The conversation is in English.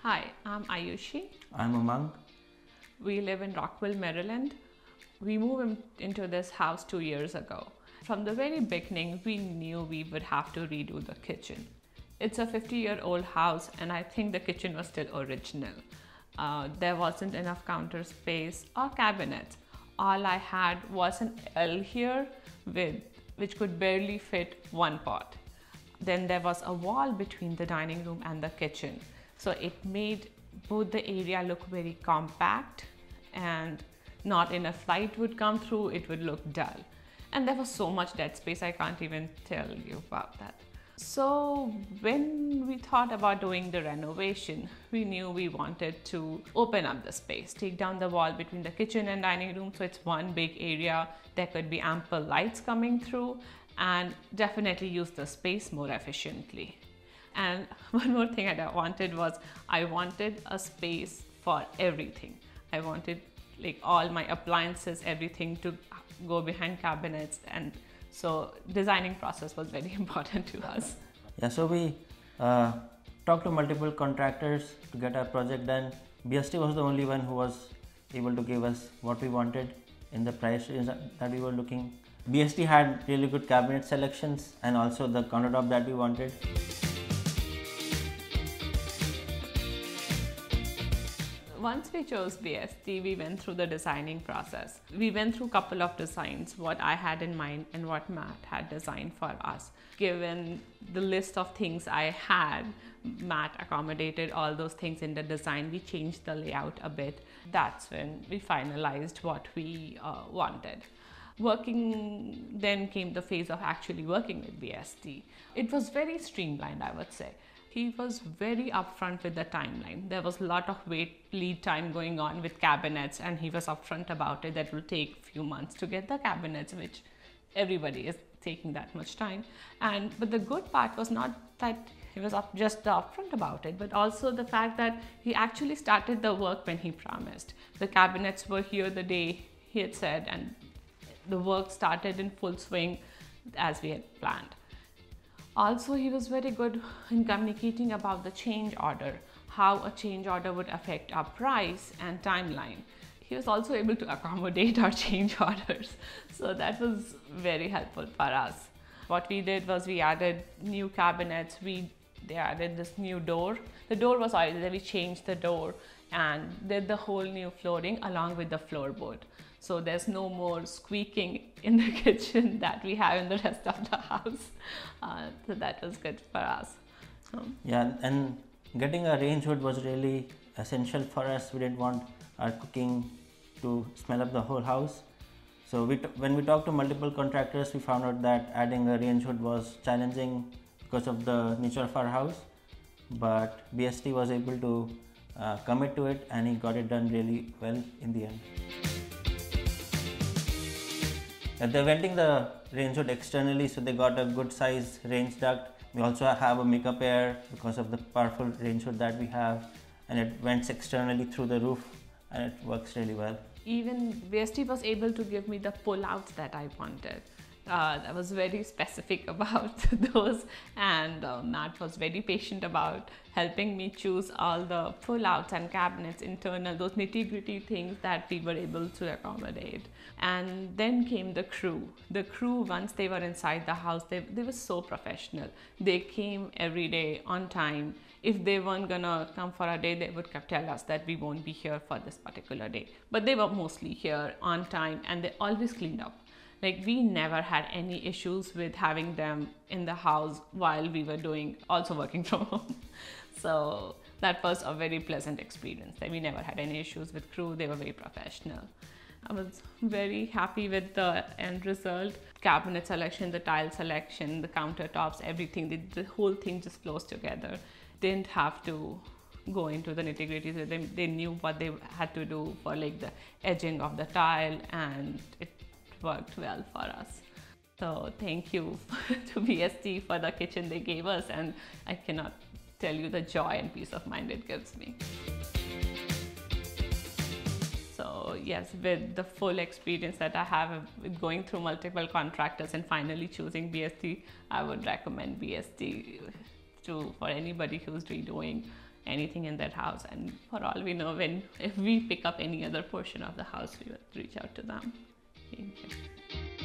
Hi, I'm Ayushi. I'm Umang. We live in Rockville, Maryland. We moved into this house 2 years ago. From the very beginning, we knew we would have to redo the kitchen. It's a 50-year-old house, and I think the kitchen was still original. There wasn't enough counter space or cabinets. All I had was an L here which could barely fit one pot. Then there was a wall between the dining room and the kitchen. So it made both the area look very compact, and not enough light would come through, it would look dull. And there was so much dead space, I can't even tell you about that. So when we thought about doing the renovation, we knew we wanted to open up the space, take down the wall between the kitchen and dining room so it's one big area. There could be ample lights coming through, and definitely use the space more efficiently. And one more thing that I wanted a space for everything. I wanted like all my appliances, everything to go behind cabinets, and so designing process was very important to us. Yeah, so we talked to multiple contractors to get our project done. BST was the only one who was able to give us what we wanted in the price range that we were looking. BST had really good cabinet selections and also the countertop that we wanted. Once we chose BST, we went through the designing process. We went through a couple of designs, what I had in mind and what Matt had designed for us. Given the list of things I had, Matt accommodated all those things in the design. We changed the layout a bit. That's when we finalized what we wanted. Then came the phase of actually working with BST. It was very streamlined, I would say. He was very upfront with the timeline. There was a lot of lead time going on with cabinets, and he was upfront about it. That will take a few months to get the cabinets, which everybody is taking that much time. But the good part was not that he was just upfront about it, but also the fact that he actually started the work when he promised. The cabinets were here the day he had said, and the work started in full swing as we had planned. Also, he was very good in communicating about the change order, how a change order would affect our price and timeline. He was also able to accommodate our change orders. So that was very helpful for us. What we did was we added new cabinets. They added this new door. The door was already there. We changed the door and did the whole new flooring along with the floorboard. So there's no more squeaking in the kitchen that we have in the rest of the house. So that was good for us. Yeah, and getting a range hood was really essential for us. We didn't want our cooking to smell up the whole house. So when we talked to multiple contractors, we found out that adding a range hood was challenging because of the nature of our house. But BST was able to commit to it, and he got it done really well in the end. They're venting the range hood externally, so they got a good size range duct. We also have a makeup air because of the powerful range hood that we have, and it vents externally through the roof, and it works really well. Even BST was able to give me the pull-outs that I wanted. I was very specific about those, and Matt was very patient about helping me choose all the pull-outs and cabinets, internal, those nitty-gritty things that we were able to accommodate. And then came the crew. The crew, once they were inside the house, they were so professional. They came every day on time. If they weren't gonna come for a day, they would tell us that we won't be here for this particular day. But they were mostly here on time, and they always cleaned up. Like, we never had any issues with having them in the house while we were also working from home. So that was a very pleasant experience. That we never had any issues with crew. They were very professional. I was very happy with the end result. Cabinet selection, the tile selection, the countertops, everything. The whole thing just flows together. Didn't have to go into the nitty-gritties. They knew what they had to do for like the edging of the tile, and it worked well for us. So thank you to BST for the kitchen they gave us, and I cannot tell you the joy and peace of mind it gives me. So yes, with the full experience that I have with going through multiple contractors and finally choosing BST, I would recommend BST for anybody who's redoing anything in that house. And for all we know, if we pick up any other portion of the house, we will reach out to them. Thank you.